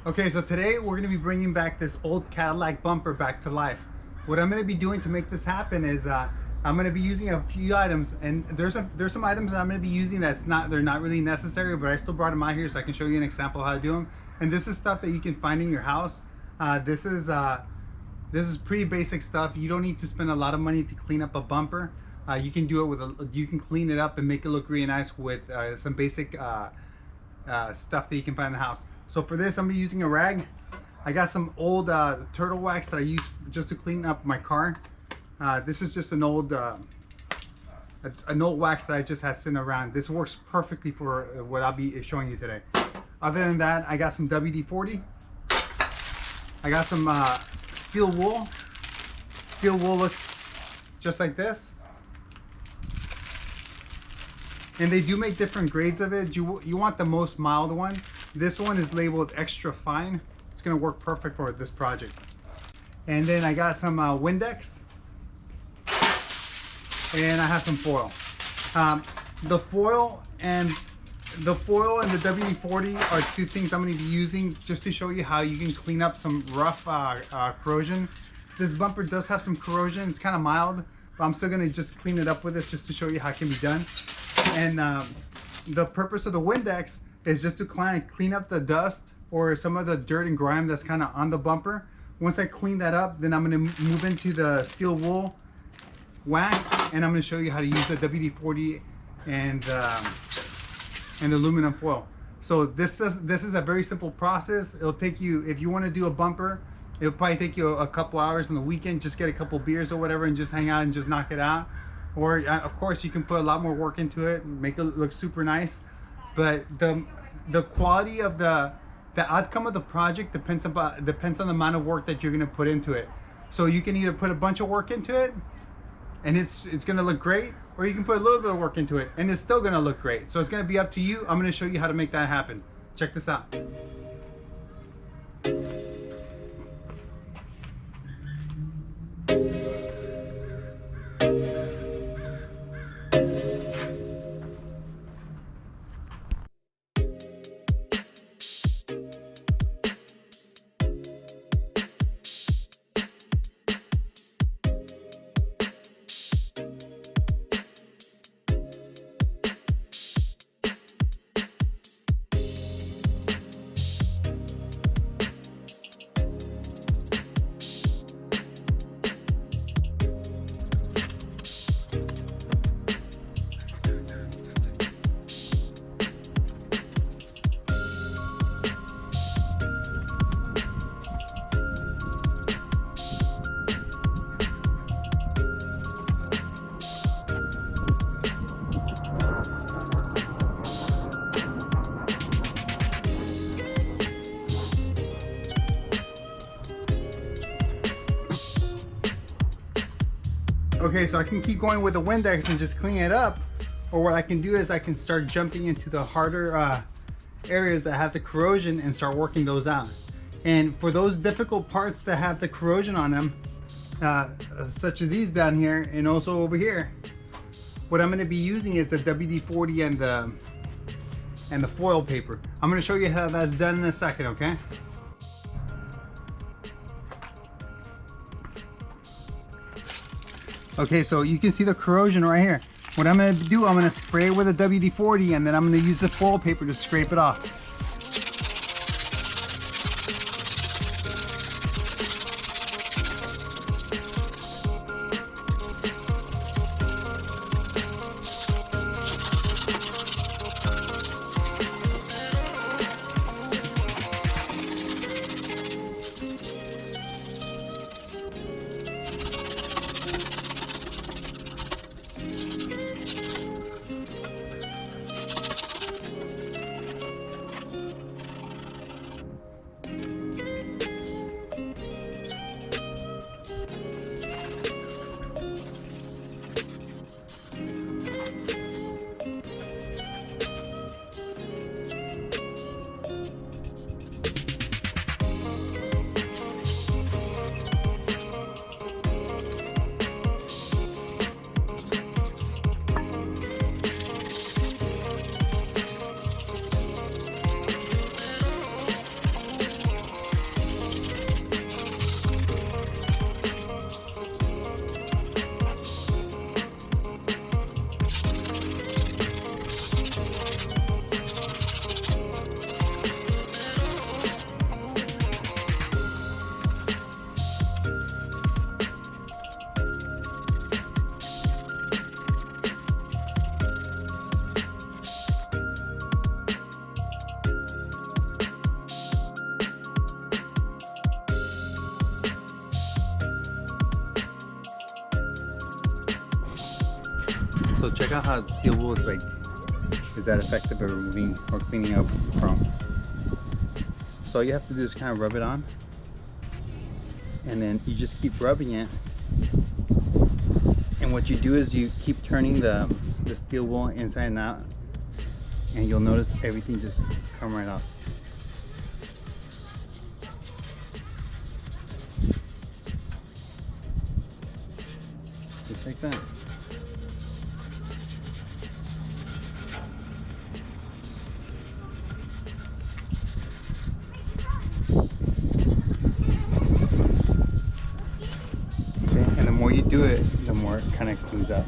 Okay, so today we're going to be bringing back this old Cadillac bumper back to life. What I'm going to be doing to make this happen is I'm going to be using a few items, and there's some items that I'm going to be using they're not really necessary, but I still brought them out here so I can show you an example of how to do them. And this is stuff that you can find in your house. This is pretty basic stuff. You don't need to spend a lot of money to clean up a bumper. You can do it you can clean it up and make it look really nice with some basic stuff that you can find in the house. So for this, I'm gonna be using a rag. I got some old turtle wax that I use just to clean up my car. This is just an old wax that I just had sitting around. This works perfectly for what I'll be showing you today. Other than that, I got some WD-40. I got some steel wool. Steel wool looks just like this. And they do make different grades of it. You want the most mild one. This one is labeled extra fine. It's gonna work perfect for this project. And then I got some Windex. And I have some foil. The foil and the WD-40 are two things I'm gonna be using just to show you how you can clean up some rough corrosion. This bumper does have some corrosion. It's kind of mild, but I'm still gonna just clean it up with this just to show you how it can be done. And the purpose of the Windex is just to clean up the dust or some of the dirt and grime that's kind of on the bumper. Once I clean that up, then I'm going to move into the steel wool wax, and I'm going to show you how to use the WD-40 and the aluminum foil. So this is a very simple process. It'll take you, if you want to do a bumper, it'll probably take you a couple hours on the weekend. Just get a couple beers or whatever and just hang out and just knock it out. Or of course you can put a lot more work into it and make it look super nice. But the quality of the outcome of the project depends on the amount of work that you're going to put into it. So you can either put a bunch of work into it and it's going to look great, or you can put a little bit of work into it and it's still going to look great. So it's going to be up to you. I'm going to show you how to make that happen. Check this out. Okay, so I can keep going with the Windex and just clean it up, or what I can do is I can start jumping into the harder areas that have the corrosion and start working those out. And for those difficult parts that have the corrosion on them, such as these down here and also over here, what I'm going to be using is the WD-40 and the foil paper. I'm going to show you how that's done in a second, okay? Okay, so you can see the corrosion right here. What I'm going to do, I'm going to spray it with a WD-40 and then I'm going to use the foil paper to scrape it off. So check out how steel wool is like, is that effective at removing or cleaning up chrome. So all you have to do is kind of rub it on, and then you just keep rubbing it. And what you do is you keep turning the steel wool inside and out, and you'll notice everything just come right off. Just like that. Okay, and the more you do it, the more it kind of cleans up.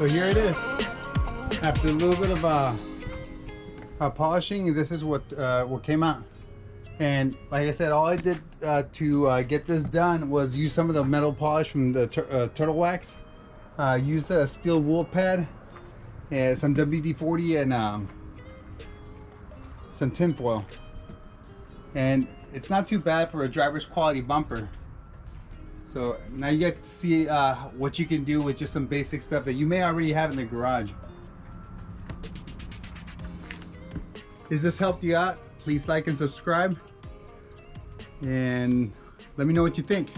So here it is. After a little bit of polishing, this is what came out. And like I said, all I did to get this done was use some of the metal polish from the turtle wax. Used a steel wool pad, and some WD-40 and some tin foil. And it's not too bad for a driver's quality bumper. So now you get to see what you can do with just some basic stuff that you may already have in the garage. If this helped you out, please like and subscribe, and let me know what you think.